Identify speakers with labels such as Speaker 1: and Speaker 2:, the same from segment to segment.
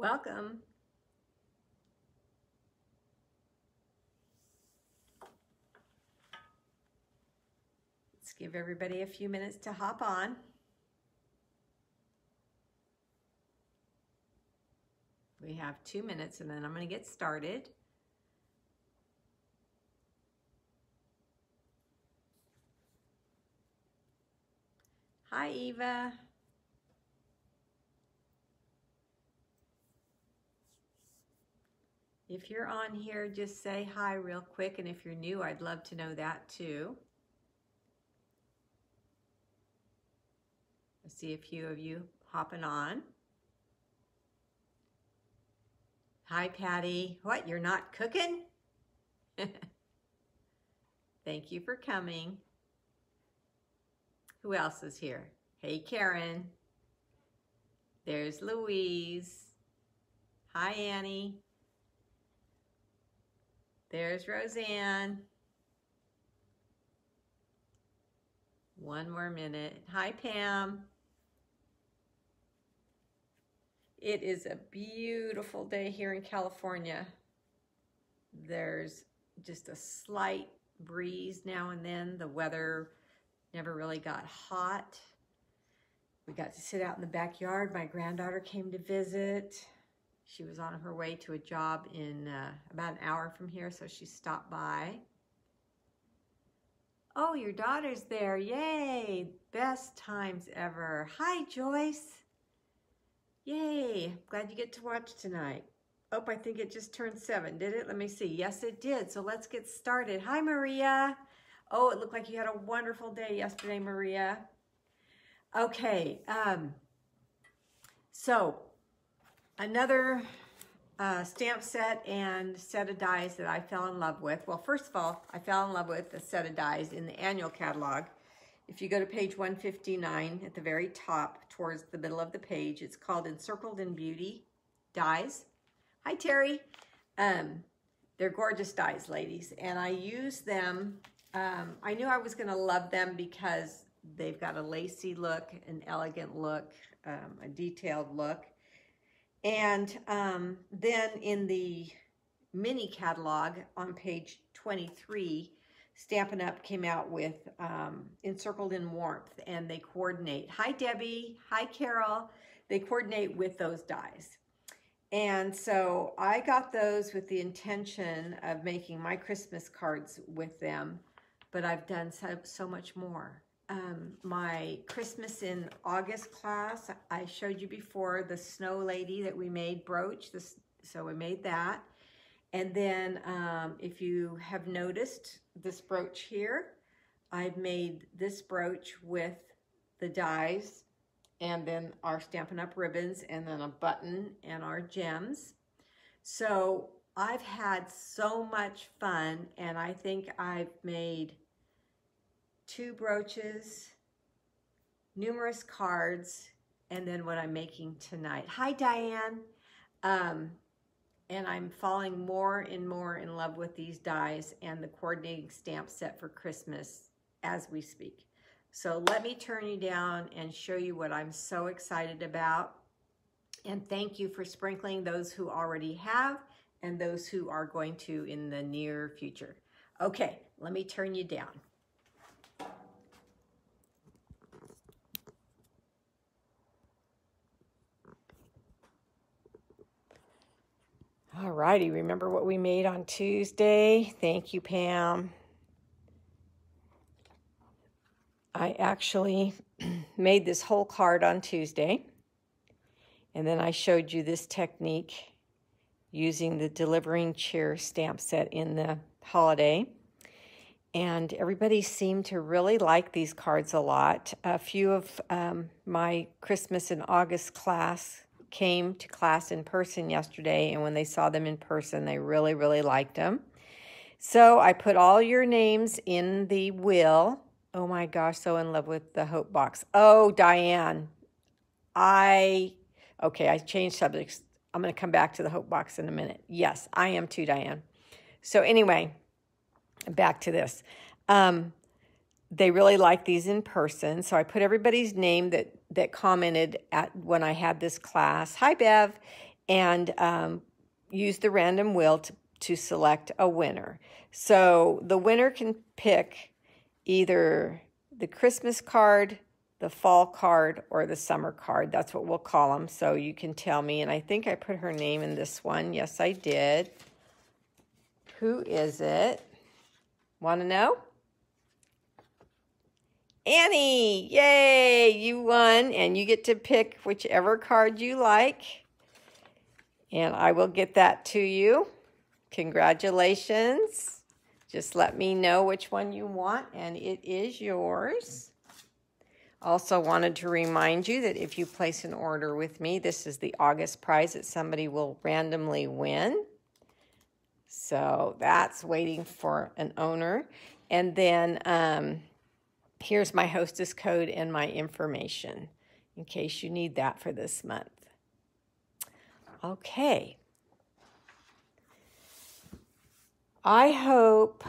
Speaker 1: Welcome. Let's give everybody a few minutes to hop on. We have 2 minutes and then I'm going to get started. Hi, Eva. If you're on here, just say hi real quick, and if you're new, I'd love to know that too. I see a few of you hopping on. Hi, Patty. What, you're not cooking? Thank you for coming. Who else is here? Hey, Karen. There's Louise. Hi, Annie. There's Roseanne. One more minute. Hi, Pam. It is a beautiful day here in California. There's just a slight breeze now and then. The weather never really got hot. We got to sit out in the backyard. My granddaughter came to visit. She was on her way to a job in about an hour from here, so she stopped by. Oh, your daughter's there. Yay. Best times ever. Hi, Joyce. Yay. Glad you get to watch tonight. Oh, I think it just turned 7, did it? Let me see. Yes, it did. So let's get started. Hi, Maria. Oh, it looked like you had a wonderful day yesterday, Maria. Okay. So another stamp set and set of dies that I fell in love with. Well, first of all, I fell in love with a set of dies in the annual catalog. If you go to page 159 at the very top towards the middle of the page, it's called Encircled in Beauty dies. Hi, Terry. They're gorgeous dies, ladies, and I use them. I knew I was going to love them because they've got a lacy look, an elegant look, a detailed look. And then in the mini catalog on page 23, Stampin' Up! Came out with Encircled in Warmth, and they coordinate. Hi, Debbie. Hi, Carol. They coordinate with those dies. And so I got those with the intention of making my Christmas cards with them, but I've done so much more. My Christmas in August class, I showed you before the snow lady that we made brooch. So we made that. And then if you have noticed this brooch here, I've made this brooch with the dies and then our Stampin' Up! Ribbons and then a button and our gems. So I've had so much fun, and I think I've made 2 brooches, numerous cards, and then what I'm making tonight. Hi, Diane. And I'm falling more and more in love with these dies and the coordinating stamp set for Christmas as we speak. So let me turn you down and show you what I'm so excited about. And thank you for sprinkling those who already have and those who are going to in the near future. Okay, let me turn you down. All righty, remember what we made on Tuesday? Thank you, Pam. I actually made this whole card on Tuesday, and then I showed you this technique using the Delivering Cheer stamp set in the holiday. And everybody seemed to really like these cards a lot. A few of my Christmas in August class came to class in person yesterday, and when they saw them in person, they really, really liked them. So I put all your names in the wheel. Oh my gosh, so in love with the Hope Box. Oh, Diane, I changed subjects. I'm going to come back to the Hope Box in a minute. Yes, I am too, Diane. So anyway, back to this. They really like these in person, so I put everybody's name that commented at when I had this class. Hi, Bev. and use the random wheel to select a winner. So the winner can pick either the Christmas card, the fall card, or the summer card. That's what we'll call them. So you can tell me, and I think I put her name in this one. Yes, I did. Who is it? Want to know? Annie, yay, you won, and you get to pick whichever card you like, and I will get that to you. Congratulations. Just let me know which one you want, and it is yours. Also wanted to remind you that if you place an order with me, this is the August prize that somebody will randomly win. So that's waiting for an owner. And then here's my hostess code and my information in case you need that for this month. Okay. I hope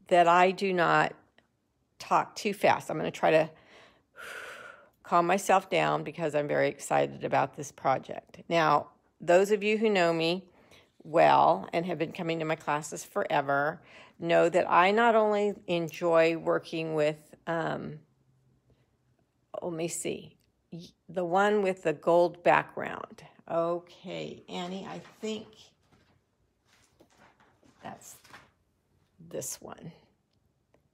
Speaker 1: that I do not talk too fast. I'm going to try to calm myself down because I'm very excited about this project. Now, those of you who know me well and have been coming to my classes forever know that I not only enjoy working with, let me see, the one with the gold background. Okay, Annie, I think that's this one.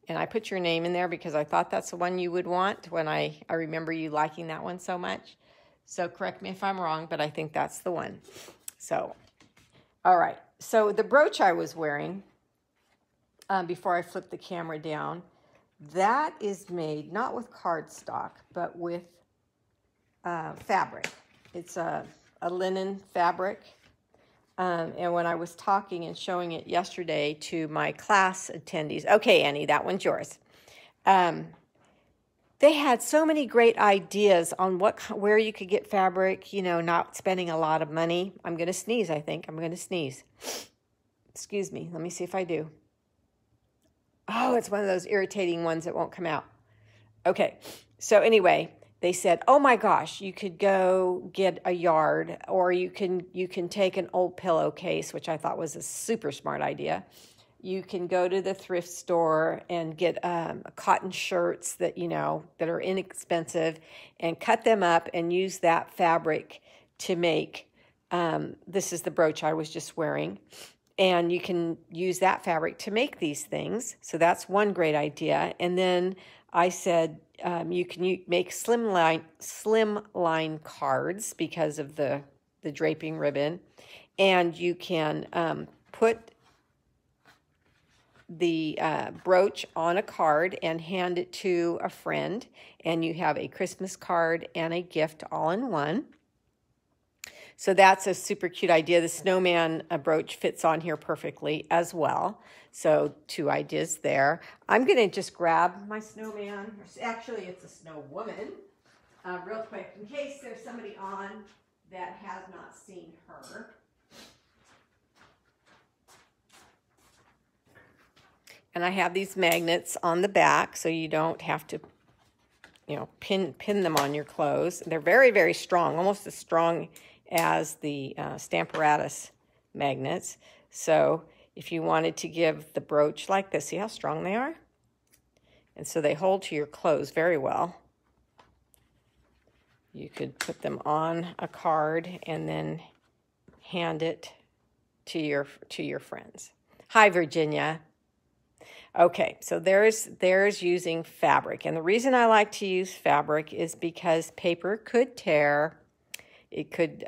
Speaker 1: And I put your name in there because I thought that's the one you would want when I remember you liking that one so much. So correct me if I'm wrong, but I think that's the one. So, all right. So the brooch I was wearing, before I flip the camera down, that is made not with cardstock, but with fabric. It's a linen fabric. And when I was talking and showing it yesterday to my class attendees, okay, Annie, that one's yours. They had so many great ideas on where you could get fabric, you know, not spending a lot of money. I'm going to sneeze, I think. I'm going to sneeze. Excuse me. Let me see if I do. Oh, it's one of those irritating ones that won't come out. Okay. So anyway, they said, oh my gosh, you could go get a yard, or you can take an old pillowcase, which I thought was a super smart idea. You can go to the thrift store and get cotton shirts that, you know, that are inexpensive and cut them up and use that fabric to make, this is the brooch I was just wearing. And you can use that fabric to make these things. So that's one great idea. And then I said, you can make slim line cards because of the draping ribbon. And you can put the brooch on a card and hand it to a friend. And you have a Christmas card and a gift all in one. So that's a super cute idea. The snowman brooch fits on here perfectly as well. So 2 ideas there. I'm going to just grab my snowman. Actually, it's a snow woman. Real quick, in case there's somebody on that has not seen her. And I have these magnets on the back so you don't have to, you know, pin them on your clothes. They're very, very strong, almost as strong as the Stamparatus magnets. So if you wanted to give the brooch like this, see how strong they are? And so they hold to your clothes very well. You could put them on a card and then hand it to your friends. Hi, Virginia. Okay, so there's using fabric. And the reason I like to use fabric is because paper could tear. It could,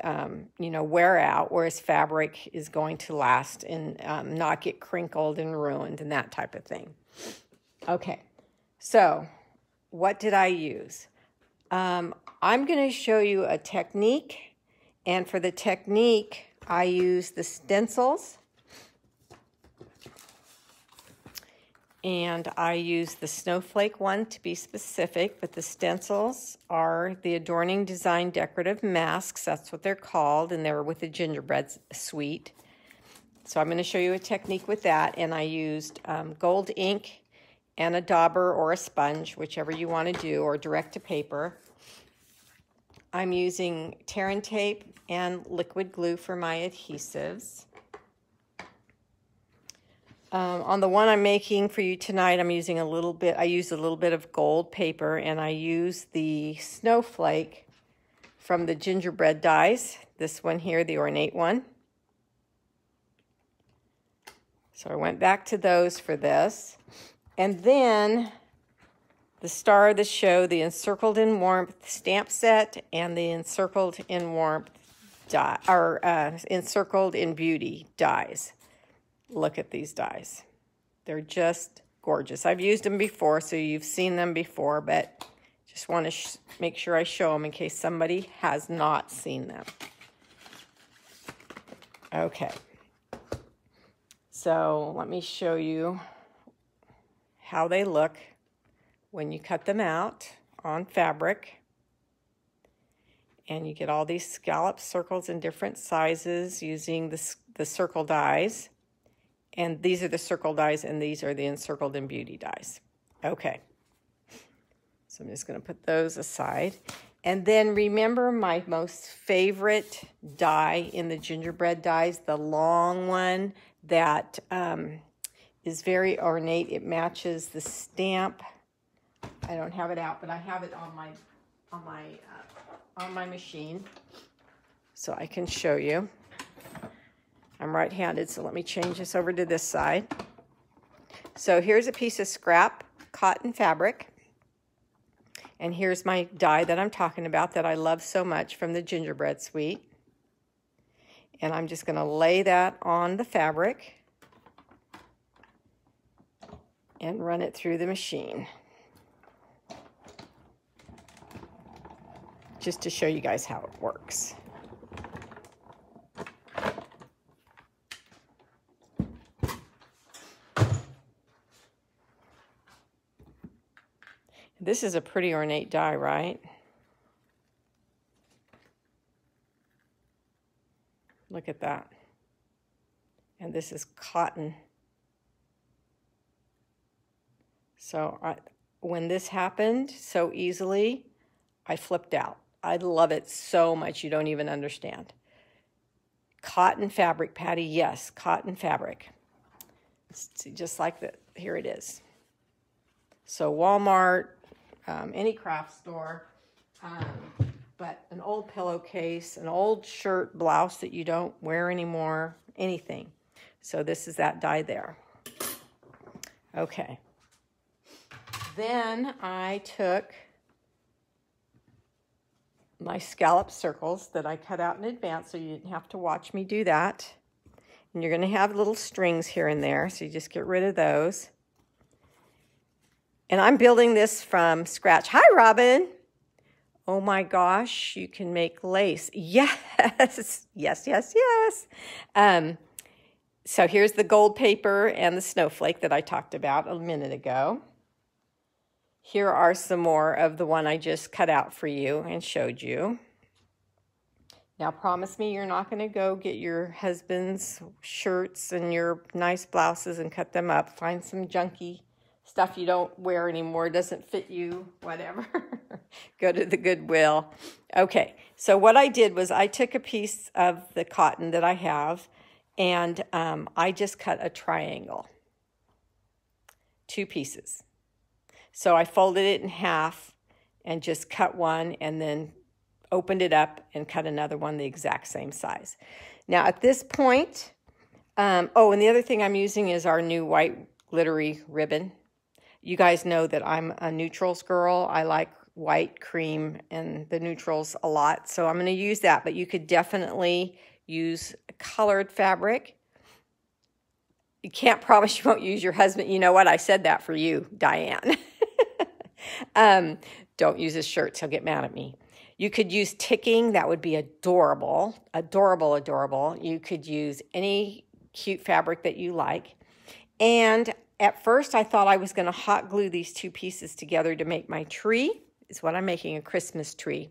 Speaker 1: you know, wear out, whereas fabric is going to last and not get crinkled and ruined and that type of thing. Okay, so what did I use? I'm going to show you a technique, and for the technique, I use the stencils, and I use the snowflake one to be specific, but the stencils are the Adorning Design Decorative Masks. That's what they're called, and they're with the gingerbread suite. So I'm going to show you a technique with that, and I used gold ink and a dauber or a sponge, whichever you want to do, or direct to paper. I'm using tear and tape and liquid glue for my adhesives. On the one I'm making for you tonight, I'm using I used a little bit of gold paper, and I used the snowflake from the gingerbread dies. This one here, the ornate one. So I went back to those for this. And then the star of the show, the Encircled in Warmth stamp set and the Encircled in Warmth die, or Encircled in Beauty dies. Look at these dies. They're just gorgeous. I've used them before, so you've seen them before, but just want to make sure I show them in case somebody has not seen them. Okay. So let me show you how they look when you cut them out on fabric. And you get all these scallop circles in different sizes using the circle dies. And these are the circle dies, and these are the Encircled in Beauty dies. Okay. So I'm just going to put those aside. And then remember my most favorite die in the gingerbread dies, the long one that is very ornate. It matches the stamp. I don't have it out, but I have it on my machine, so I can show you. I'm right-handed, so let me change this over to this side. So here's a piece of scrap cotton fabric, and here's my die that I'm talking about that I love so much from the gingerbread suite. And I'm just going to lay that on the fabric and run it through the machine, just to show you guys how it works. This is a pretty ornate die, right? Look at that. And this is cotton. So when this happened so easily, I flipped out. I love it so much you don't even understand. Cotton fabric, Patty, yes, cotton fabric. See, just like that, here it is. So Walmart, any craft store, but an old pillowcase, an old shirt, blouse that you don't wear anymore, anything. So this is that die there. Okay. Then I took my scallop circles that I cut out in advance, so you didn't have to watch me do that. And you're going to have little strings here and there, so you just get rid of those. And I'm building this from scratch. Hi, Robin. Oh my gosh, you can make lace. Yes, yes, yes, yes. So here's the gold paper and the snowflake that I talked about a minute ago. Here are some more of the one I just cut out for you and showed you. Now promise me you're not going to go get your husband's shirts and your nice blouses and cut them up. Find some junky stuff you don't wear anymore, doesn't fit you, whatever. Go to the Goodwill. Okay, so what I did was I took a piece of the cotton that I have, and I just cut a triangle, 2 pieces. So I folded it in half and just cut one, and then opened it up and cut another one the exact same size. Now at this point, oh, and the other thing I'm using is our new white glittery ribbon. You guys know that I'm a neutrals girl. I like white, cream, and the neutrals a lot. So I'm going to use that, but you could definitely use colored fabric. You can't promise you won't use your husband. You know what? I said that for you, Diane. Don't use his shirts. He'll get mad at me. You could use ticking. That would be adorable. Adorable, adorable. You could use any cute fabric that you like. And at first, I thought I was going to hot glue these 2 pieces together to make my tree. Is what I'm making, a Christmas tree.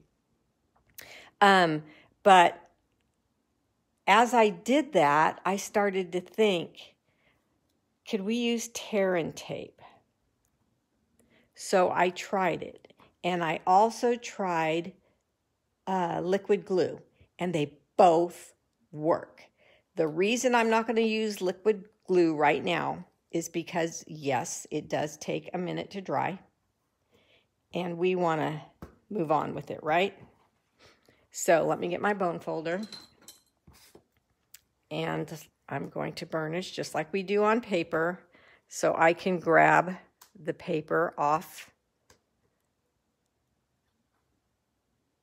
Speaker 1: But as I did that, I started to think, could we use tear and tape? So I tried it. And I also tried liquid glue, and they both work. The reason I'm not going to use liquid glue right now is because, yes, it does take a minute to dry, and we want to move on with it, right? So let me get my bone folder, and I'm going to burnish just like we do on paper, so I can grab the paper off.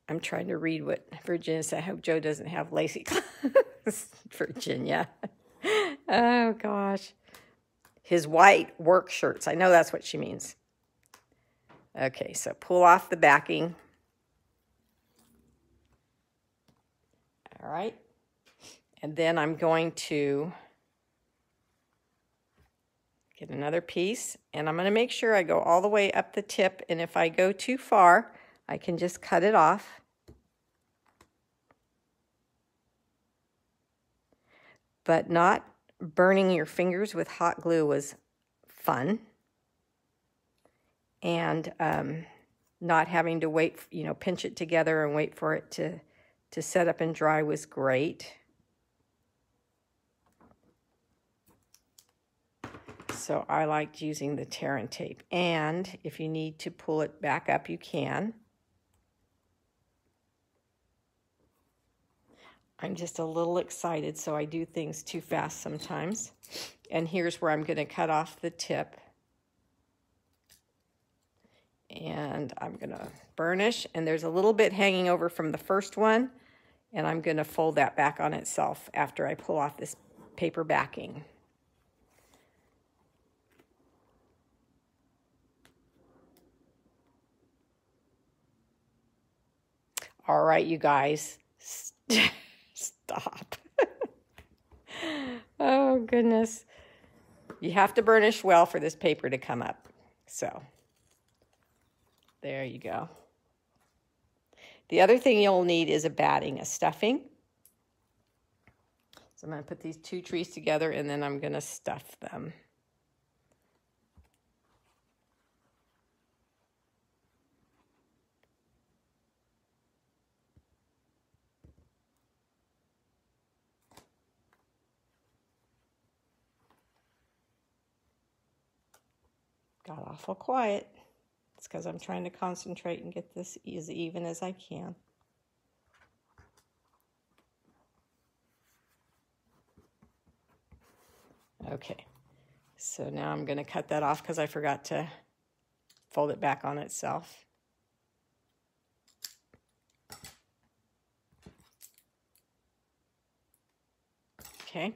Speaker 1: I'm trying to read what Virginia said. I hope Joe doesn't have lacy clothes. Virginia. Oh, gosh. His white work shirts. I know that's what she means. Okay, so pull off the backing. All right. And then I'm going to get another piece, and I'm going to make sure I go all the way up the tip, and if I go too far, I can just cut it off. But not burning your fingers with hot glue was fun. And not having to wait, pinch it together and wait for it to set up and dry was great. So I liked using the tear and tape. And if you need to pull it back up, you can. I'm just a little excited, so I do things too fast sometimes. And here's where I'm going to cut off the tip. And I'm going to burnish, and there's a little bit hanging over from the first one, and I'm going to fold that back on itself after I pull off this paper backing. All right, you guys, stop. Oh, goodness. You have to burnish well for this paper to come up. So there you go. The other thing you'll need is a batting, a stuffing. So I'm going to put these two trees together, and then I'm going to stuff them. Got awful quiet. It's because I'm trying to concentrate and get this as even as I can. Okay, so now I'm going to cut that off because I forgot to fold it back on itself. Okay,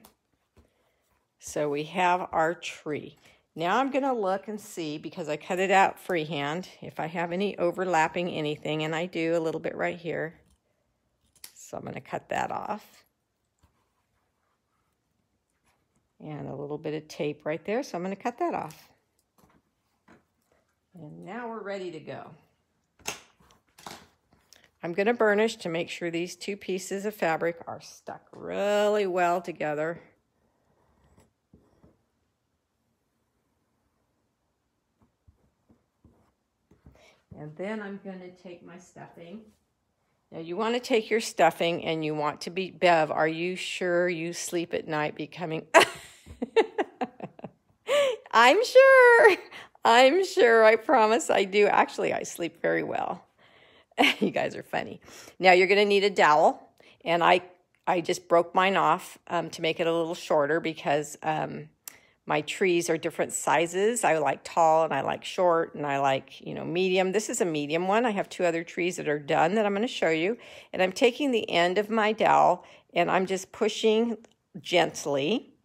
Speaker 1: so we have our tree. Now I'm going to look and see, because I cut it out freehand, if I have any overlapping anything, and I do a little bit right here. So I'm going to cut that off. And a little bit of tape right there, so I'm going to cut that off. And now we're ready to go. I'm going to burnish to make sure these two pieces of fabric are stuck really well together. And then I'm going to take my stuffing. Now you want to take your stuffing and you want to be, Bev, are you sure you sleep at night becoming... I'm sure, I promise I do. Actually, I sleep very well. You guys are funny. Now you're going to need a dowel, and I just broke mine off to make it a little shorter because my trees are different sizes. I like tall and I like short and I like, medium. This is a medium one. I have two other trees that are done that I'm going to show you. And I'm taking the end of my dowel and I'm just pushing gently.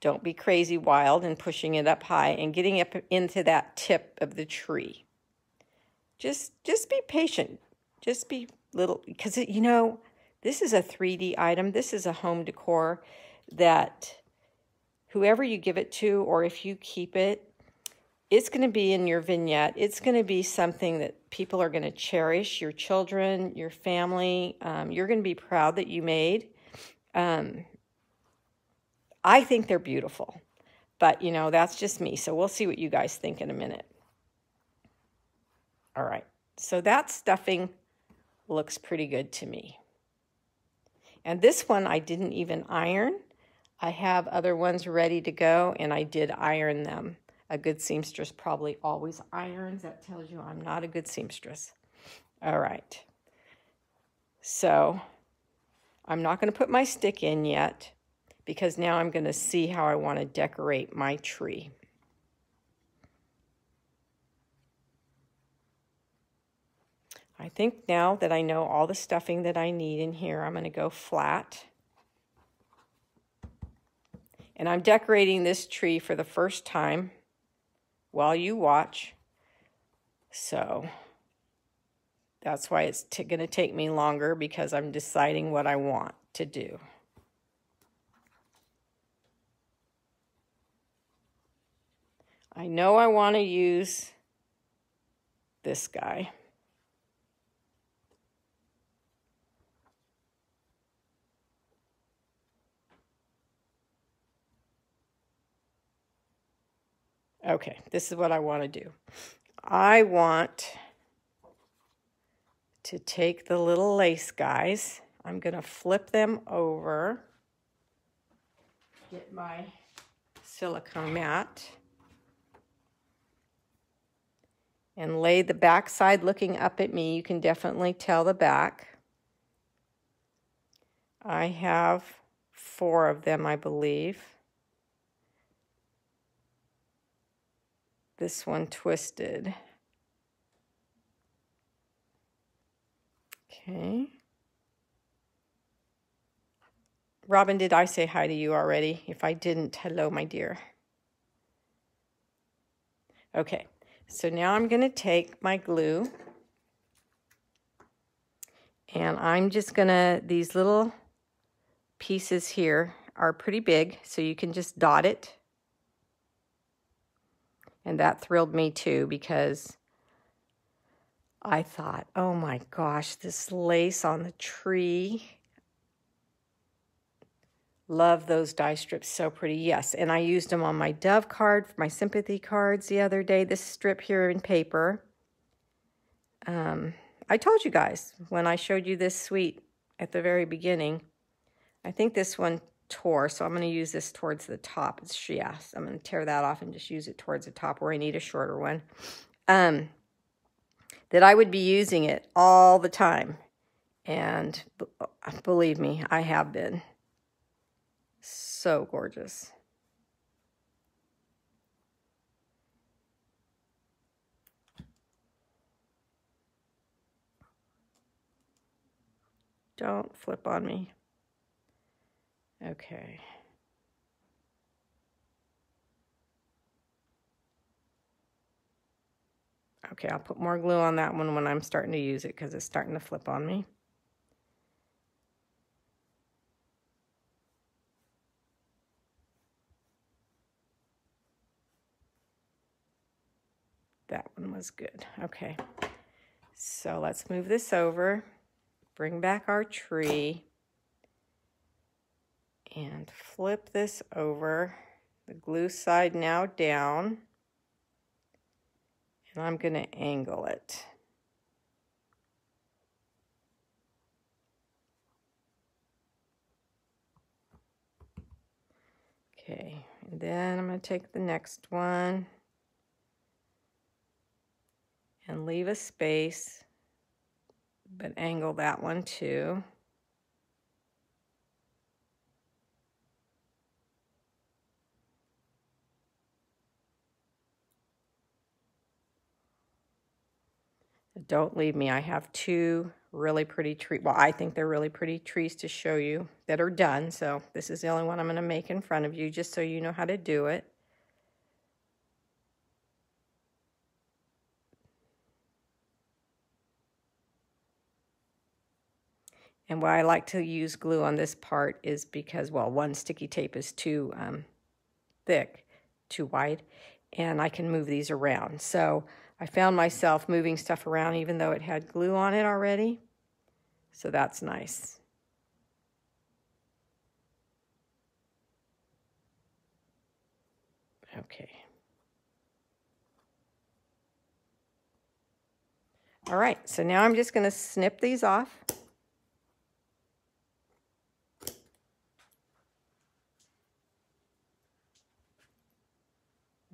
Speaker 1: Don't be crazy wild and pushing it up high and getting up into that tip of the tree. Just be patient. Just be little, because this is a 3D item. This is a home decor that whoever you give it to, or if you keep it, it's going to be in your vignette. It's going to be something that people are going to cherish, your children, your family. You're going to be proud that you made. I think they're beautiful, but that's just me. So we'll see what you guys think in a minute. All right, so that stuffing looks pretty good to me. And this one I didn't even iron. I have other ones ready to go, and I did iron them. A good seamstress probably always irons. That tells you I'm not a good seamstress. All right. So I'm not going to put my stick in yet because now I'm going to see how I want to decorate my tree. I think now that I know all the stuffing that I need in here, I'm going to go flat. And I'm decorating this tree for the first time while you watch. So that's why it's going to take me longer, because I'm deciding what I want to do. I know I want to use this guy. Okay, this is what I want to do. I want to take the little lace guys. I'm going to flip them over. Get my silicone mat. And lay the back side looking up at me. You can definitely tell the back. I have 4 of them, I believe. This one twisted. Okay. Robin, did I say hi to you already? If I didn't, hello, my dear. Okay, so now I'm going to take my glue. And I'm just going to, these little pieces here are pretty big, so you can just dot it. And that thrilled me too, because I thought, oh my gosh, this lace on the tree. Love those die strips, so pretty. Yes, and I used them on my Dove card, for my sympathy cards the other day. This strip here in paper. I told you guys when I showed you this suite at the very beginning, I think this one tore, so I'm going to use this towards the top. Yes, I'm going to tear that off and just use it towards the top where I need a shorter one. That I would be using it all the time. And believe me, I have been. So gorgeous. Don't flip on me. Okay. Okay, I'll put more glue on that one when I'm starting to use it, because it's starting to flip on me. That one was good. Okay, so let's move this over, bring back our tree, and flip this over. The glue side now down, and I'm going to angle it. Okay, and then I'm going to take the next one and leave a space, but angle that one too. Don't leave me. I have 2 really pretty trees. Well, I think they're really pretty trees to show you that are done. So this is the only one I'm going to make in front of you, just so you know how to do it. And why I like to use glue on this part is because, well, one, sticky tape is too thick, too wide, and I can move these around. So I found myself moving stuff around even though it had glue on it already. So that's nice. Okay. All right, so now I'm just going to snip these off.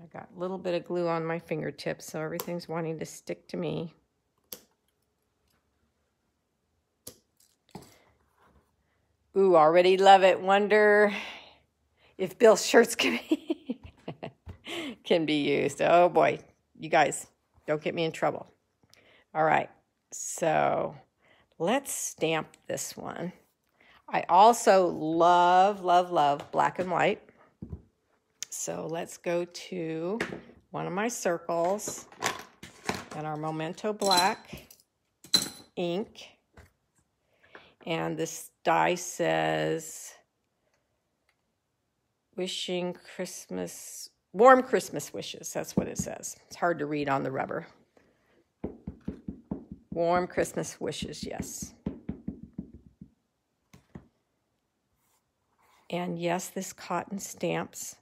Speaker 1: I got a little bit of glue on my fingertips, so everything's wanting to stick to me. Ooh, already love it. Wonder if Bill's shirts can be used. Oh boy, you guys, don't get me in trouble. All right, so let's stamp this one. I also love, love, love black and white. So let's go to one of my circles and our Memento Black ink. And this die says, wishing Christmas, warm Christmas wishes. That's what it says. It's hard to read on the rubber. Warm Christmas wishes, yes. And yes, this cotton stamps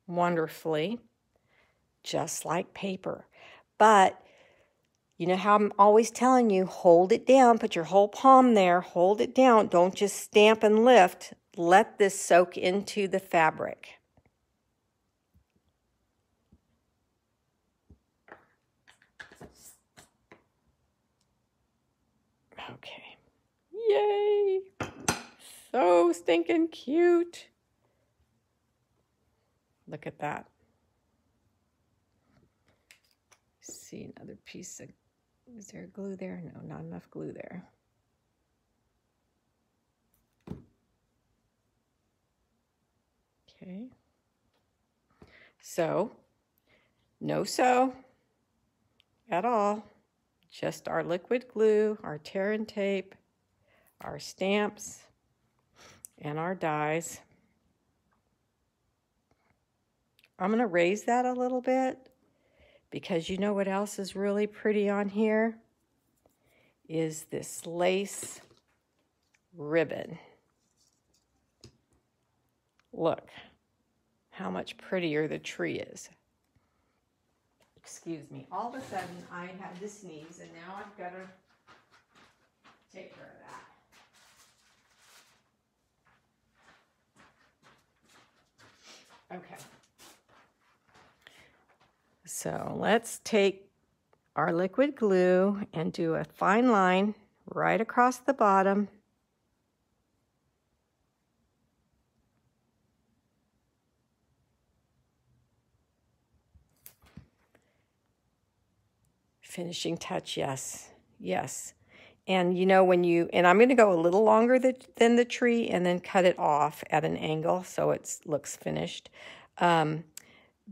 Speaker 1: wonderfully, just like paper. But you know how I'm always telling you, hold it down, put your whole palm there, hold it down. Don't just stamp and lift. Let this soak into the fabric. Okay. Yay! So stinking cute. Look at that. See another piece of, is there glue there? No, not enough glue there. Okay. So, no sew at all. Just our liquid glue, our tear and tape, our stamps, and our dies. I'm going to raise that a little bit because you know what else is really pretty on here? Is this lace ribbon. Look how much prettier the tree is. Excuse me. All of a sudden I had to sneeze and now I've got to take care of that. Okay. So let's take our liquid glue and do a fine line right across the bottom. Finishing touch, yes, yes. And you know when you, and I'm going to go a little longer than the tree and then cut it off at an angle so it looks finished.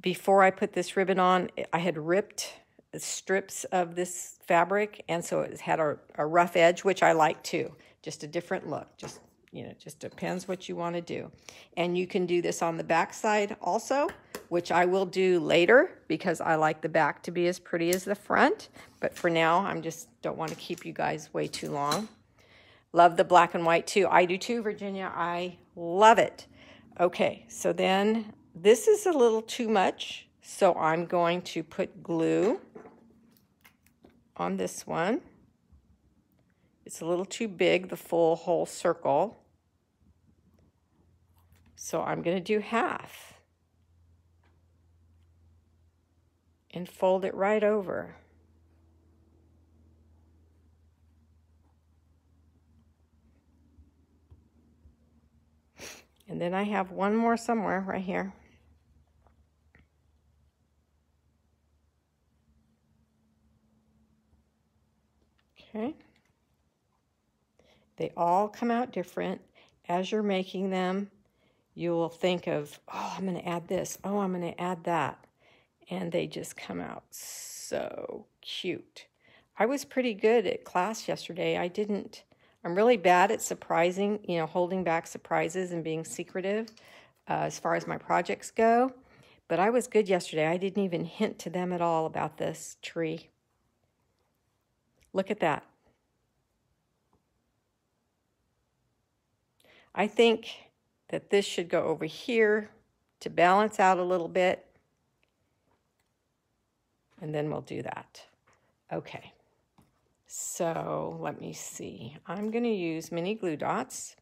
Speaker 1: Before I put this ribbon on, I had ripped strips of this fabric, and so it had a rough edge, which I like too. Just a different look. Just, you know, just depends what you want to do. And you can do this on the back side also, which I will do later because I like the back to be as pretty as the front. But for now, I'm just don't want to keep you guys way too long. Love the black and white too. I do too, Virginia. I love it. Okay, so then this is a little too much, so I'm going to put glue on this one. It's a little too big, the full whole circle. So I'm going to do half and fold it right over. And then I have one more somewhere right here. Okay. They all come out different. As you're making them, you will think of, oh, I'm going to add this. Oh, I'm going to add that. And they just come out so cute. I was pretty good at class yesterday. I'm really bad at surprising, you know, holding back surprises and being secretive as far as my projects go. But I was good yesterday. I didn't even hint to them at all about this tree. Look at that. I think that this should go over here to balance out a little bit. And then we'll do that. Okay. So let me see. I'm going to use mini glue dots.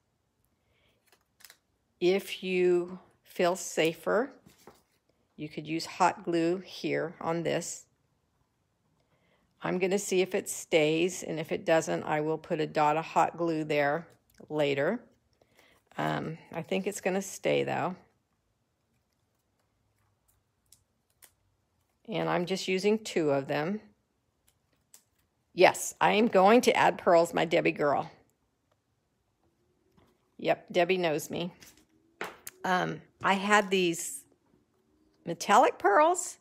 Speaker 1: If you feel safer, you could use hot glue here on this. I'm going to see if it stays, and if it doesn't, I will put a dot of hot glue there later. I think it's going to stay though. And I'm just using 2 of them. Yes, I am going to add pearls, my Debbie girl. Yep, Debbie knows me. I had these metallic pearls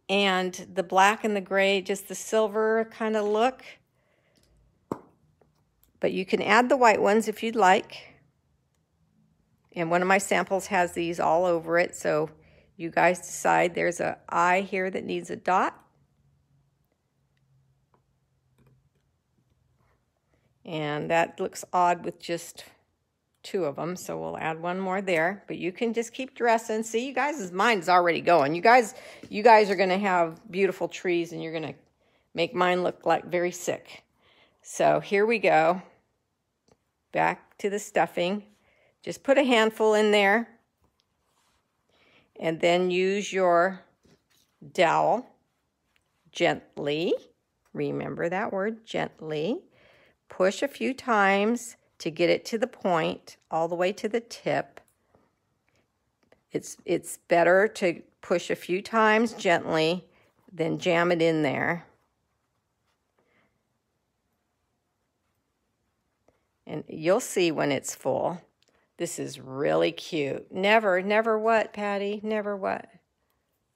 Speaker 1: and the black and the gray, just the silver kind of look. But you can add the white ones if you'd like. And one of my samples has these all over it, so you guys decide. There's an eye here that needs a dot. And that looks odd with just 2 of them, so we'll add 1 more there. But you can just keep dressing. See, you guys' mind's already going. You guys are going to have beautiful trees, and you're going to make mine look like very sick. So here we go. Back to the stuffing. Just put a handful in there. And then use your dowel gently. Remember that word, gently. Push a few times to get it to the point, all the way to the tip. It's better to push a few times gently than jam it in there. And you'll see when it's full. This is really cute. Never what, Patty? Never what?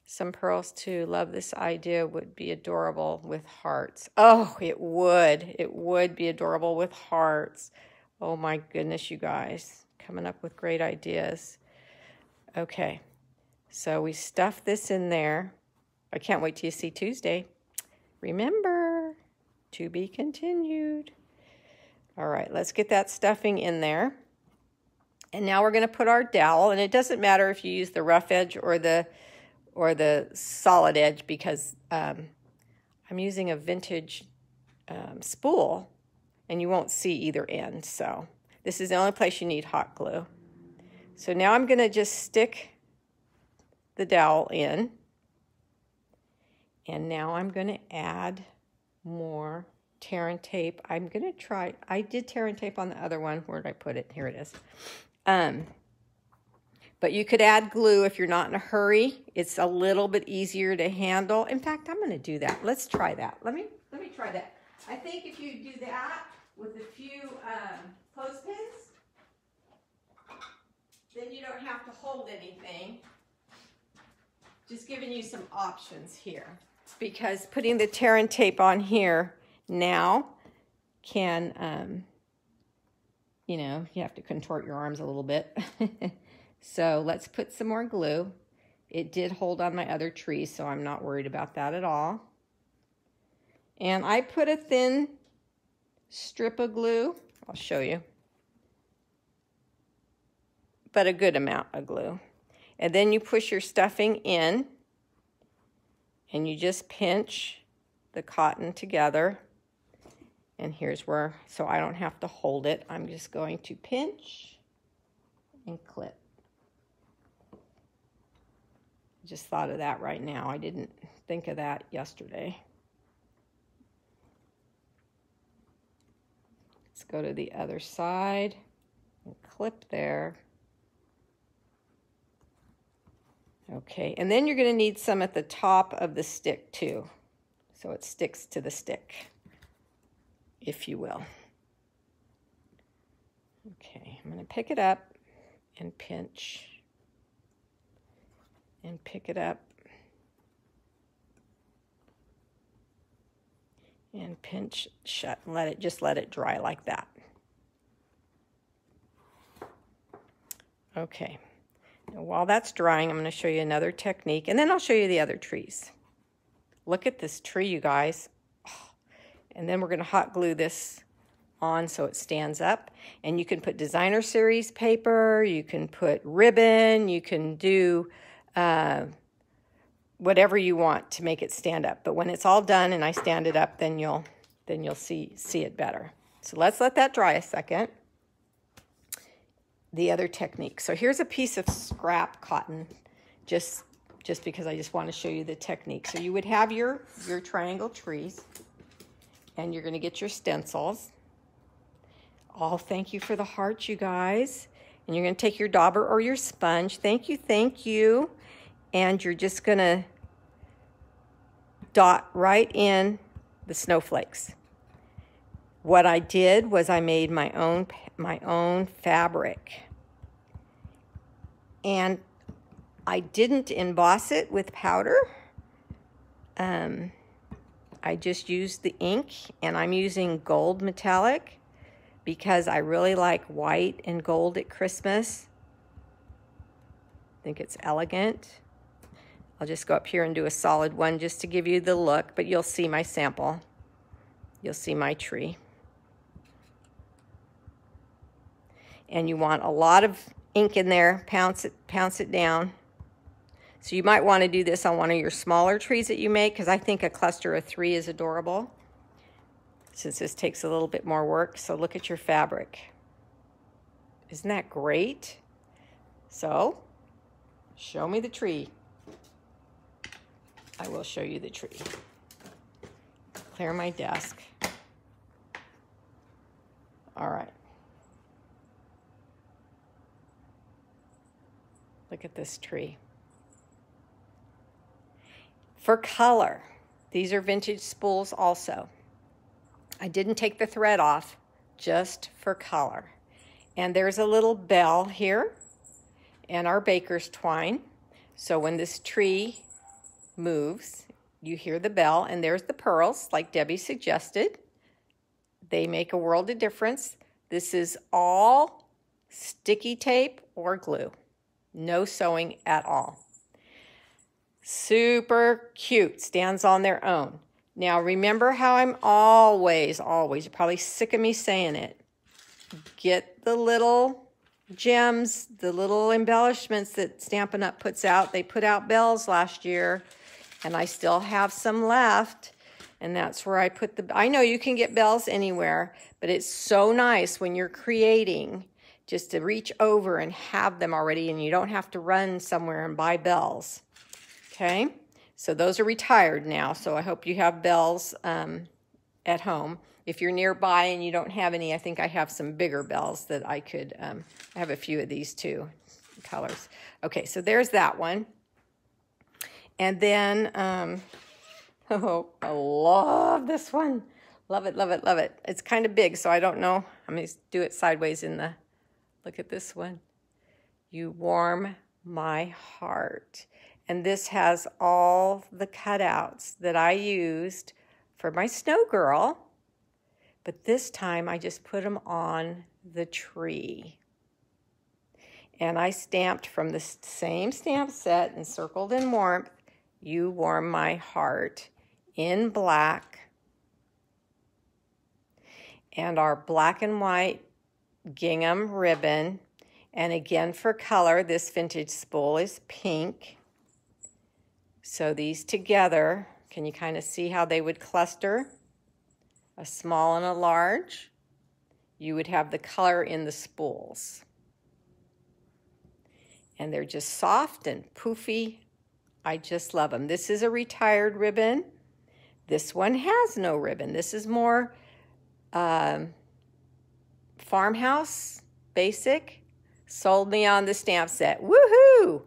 Speaker 1: Some pearls too. Love this idea. Would be adorable with hearts. Oh, it would. It would be adorable with hearts. Oh my goodness, you guys. Coming up with great ideas. Okay. So we stuff this in there. I can't wait till you see Tuesday. Remember, to be continued. All right, let's get that stuffing in there. And now we're going to put our dowel, and it doesn't matter if you use the rough edge or the solid edge, because I'm using a vintage spool, and you won't see either end. So this is the only place you need hot glue. So now I'm going to just stick the dowel in, and now I'm going to add more tear and tape. I'm going to try, I did tear and tape on the other one. Where did I put it? Here it is. But you could add glue if you're not in a hurry. It's a little bit easier to handle. In fact, I'm going to do that. Let's try that. Let me try that. I think if you do that with a few clothespins, then you don't have to hold anything. Just giving you some options here. Because putting the tear and tape on here now can, you know, you have to contort your arms a little bit. So let's put some more glue. It did hold on my other tree, so I'm not worried about that at all. And I put a thin strip of glue. I'll show you. But a good amount of glue. And then you push your stuffing in, and you just pinch the cotton together. And here's where, so I don't have to hold it, I'm just going to pinch and clip. Just thought of that right now. I didn't think of that yesterday. Let's go to the other side and clip there. Okay, and then you're going to need some at the top of the stick too, so it sticks to the stick, if you will. Okay, I'm going to pick it up and pinch and pick it up and pinch shut and just let it dry like that. Okay. Now, while that's drying, I'm going to show you another technique, and then I'll show you the other trees. Look at this tree, you guys. Oh. And then we're going to hot glue this on so it stands up. And you can put designer series paper, you can put ribbon, you can do whatever you want to make it stand up. But when it's all done and I stand it up, then you'll then you'll see it better. So let's let that dry a second. The other technique. So here's a piece of scrap cotton, just because I just want to show you the technique. So you would have your triangle trees, and you're going to get your stencils. Oh, thank you for the heart, you guys. And you're going to take your dauber or your sponge. Thank you, thank you. And you're just going to dot right in the snowflakes. What I did was I made my own fabric. And I didn't emboss it with powder. I just used the ink, and I'm using gold metallic because I really like white and gold at Christmas. I think it's elegant. I'll just go up here and do a solid one just to give you the look, but you'll see my sample. You'll see my tree. And you want a lot of ink in there, pounce it down. So you might want to do this on one of your smaller trees that you make, because I think a cluster of 3 is adorable, since this takes a little bit more work. So look at your fabric. Isn't that great? So show me the tree. I will show you the tree. Clear my desk. All right. Look at this tree. For color, these are vintage spools also. I didn't take the thread off, just for color. And there's a little bell here and our baker's twine. So when this tree moves, you hear the bell, and there's the pearls, like Debbie suggested. They make a world of difference. This is all sticky tape or glue. No sewing at all. Super cute, stands on their own. Now remember how I'm always, you're probably sick of me saying it, get the little gems, the little embellishments that Stampin' Up! Puts out. They put out bells last year, and I still have some left, and that's where I put the, I know you can get bells anywhere, but it's so nice when you're creating just to reach over and have them already, and you don't have to run somewhere and buy bells. Okay, so those are retired now, so I hope you have bells at home. If you're nearby and you don't have any, I think I have some bigger bells that I could, I have a few of these too, colors. Okay, so there's that one. And then, oh, I love this one. Love it, love it, love it. It's kind of big, so I don't know. I'm going to do it sideways in the, look at this one. You warm my heart. And this has all the cutouts that I used for my snow girl. But this time I just put them on the tree. And I stamped from the same stamp set, Encircled in Warmth, You Warm My Heart, in black. And our black and white gingham ribbon. And again, for color, this vintage spool is pink. So these together, can you kind of see how they would cluster? A small and a large. You would have the color in the spools. And they're just soft and poofy. I just love them. This is a retired ribbon. This one has no ribbon. This is more farmhouse, basic. Sold me on the stamp set. Woohoo!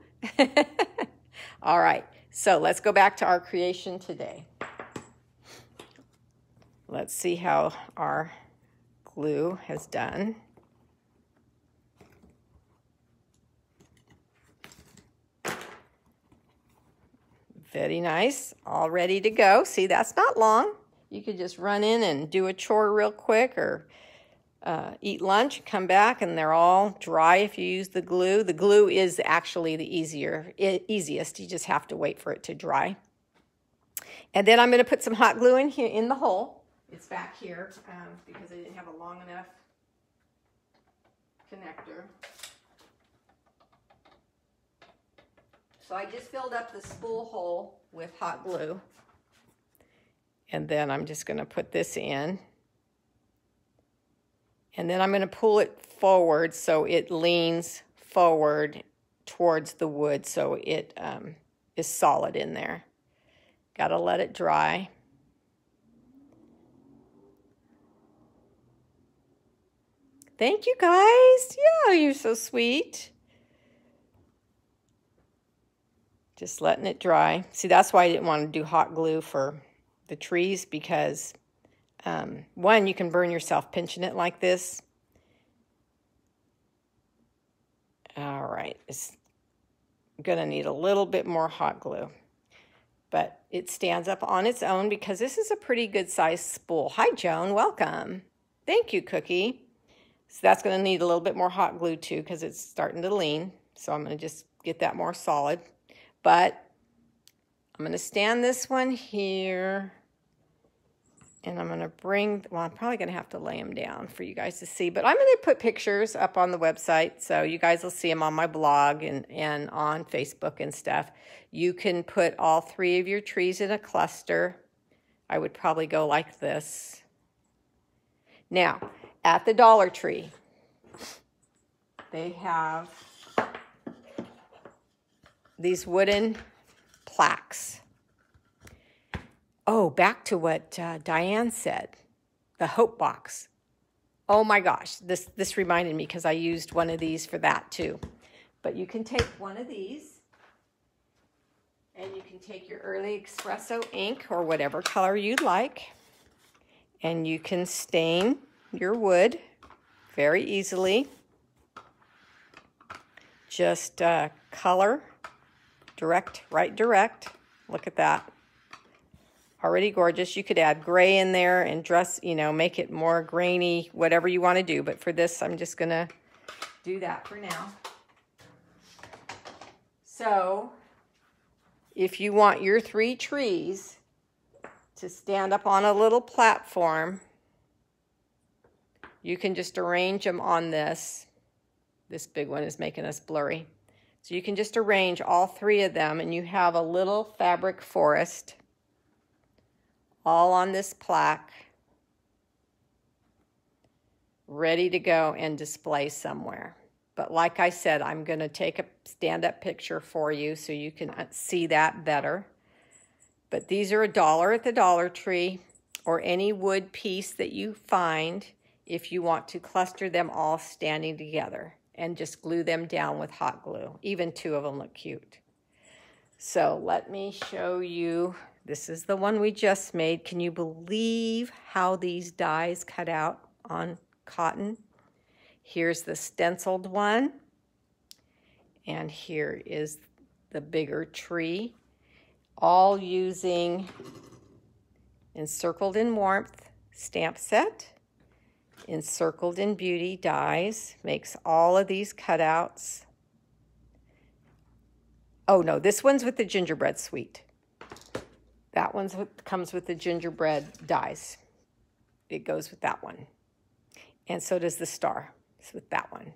Speaker 1: All right, so let's go back to our creation today. Let's see how our glue has done. Very nice, all ready to go. See, that's not long. You could just run in and do a chore real quick, or eat lunch, come back, and they're all dry if you use the glue. The glue is actually the easiest. You just have to wait for it to dry. And then I'm going to put some hot glue in here in the hole. It's back here because I didn't have a long enough connector. So I just filled up the spool hole with hot glue. And then I'm just going to put this in. And then I'm going to pull it forward so it leans forward towards the wood so it is solid in there. Got to let it dry. Thank you guys. Yeah, you're so sweet. Just letting it dry. See, that's why I didn't want to do hot glue for the trees because one, you can burn yourself pinching it like this. All right, it's gonna need a little bit more hot glue, but it stands up on its own because this is a pretty good sized spool. Hi, Joan, welcome. Thank you, Cookie. So that's gonna need a little bit more hot glue too because it's starting to lean. So I'm gonna just get that more solid. But I'm gonna stand this one here. And I'm going to bring, well, I'm probably going to have to lay them down for you guys to see. But I'm going to put pictures up on the website. So you guys will see them on my blog and on Facebook and stuff. You can put all 3 of your trees in a cluster. I would probably go like this. Now, at the Dollar Tree, they have these wooden plaques. Oh, back to what Diane said, the Hope Box. Oh my gosh, this reminded me because I used one of these for that too. But you can take one of these and you can take your early espresso ink or whatever color you'd like. And you can stain your wood very easily. Just color, direct, right direct. Look at that. Already gorgeous. You could add gray in there and dress, you know, make it more grainy, whatever you want to do. But for this, I'm just going to do that for now. So if you want your 3 trees to stand up on a little platform, you can just arrange them on this. This big one is making us blurry. So you can just arrange all 3 of them and you have a little fabric forest all on this plaque, ready to go and display somewhere. But like I said, I'm going to take a stand-up picture for you so you can see that better. But these are $1 at the Dollar Tree or any wood piece that you find if you want to cluster them all standing together and just glue them down with hot glue. Even 2 of them look cute. So let me show you. This is the one we just made. Can you believe how these dies cut out on cotton? Here's the stenciled one. And here is the bigger tree. All using Encircled in Warmth stamp set. Encircled in Beauty dies. Makes all of these cutouts. Oh no, this one's with the gingerbread suite. That one comes with the gingerbread dies. It goes with that one. And so does the star. It's with that one.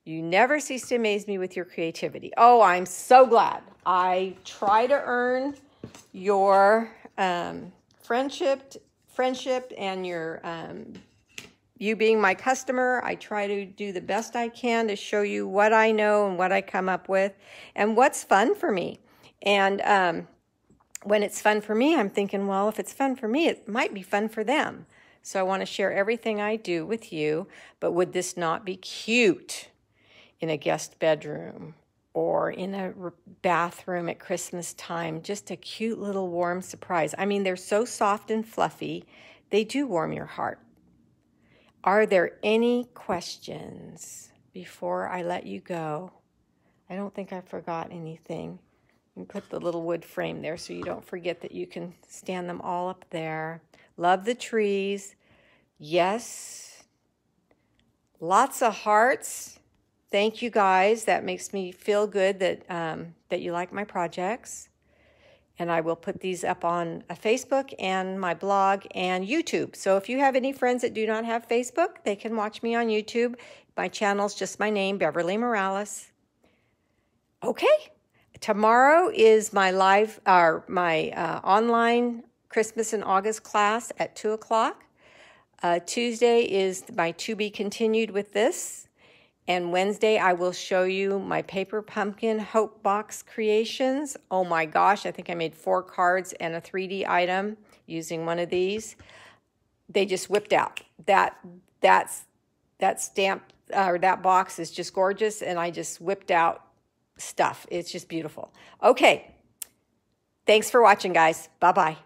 Speaker 1: You never cease to amaze me with your creativity. Oh, I'm so glad. I try to earn your friendship and your you being my customer. I try to do the best I can to show you what I know and what I come up with and what's fun for me. And when it's fun for me, I'm thinking, well, if it's fun for me, it might be fun for them. So I want to share everything I do with you, but would this not be cute in a guest bedroom or in a bathroom at Christmas time? Just a cute little warm surprise. I mean, they're so soft and fluffy. They do warm your heart. Are there any questions before I let you go? I don't think I forgot anything. And put the little wood frame there so you don't forget that you can stand them all up there. Love the trees. Yes. Lots of hearts. Thank you guys. That makes me feel good that, that you like my projects. And I will put these up on Facebook and my blog and YouTube. So if you have any friends that do not have Facebook, they can watch me on YouTube. My channel's just my name, Beverly Morales. Okay. Tomorrow is my online Christmas in August class at 2 o'clock. Tuesday is my to be continued with this. And Wednesday, I will show you my paper pumpkin hope box creations. Oh my gosh, I think I made 4 cards and a 3D item using one of these. They just whipped out. That stamp or that box is just gorgeous, and I just whipped out stuff. It's just beautiful. Okay, thanks for watching, guys. Bye-bye.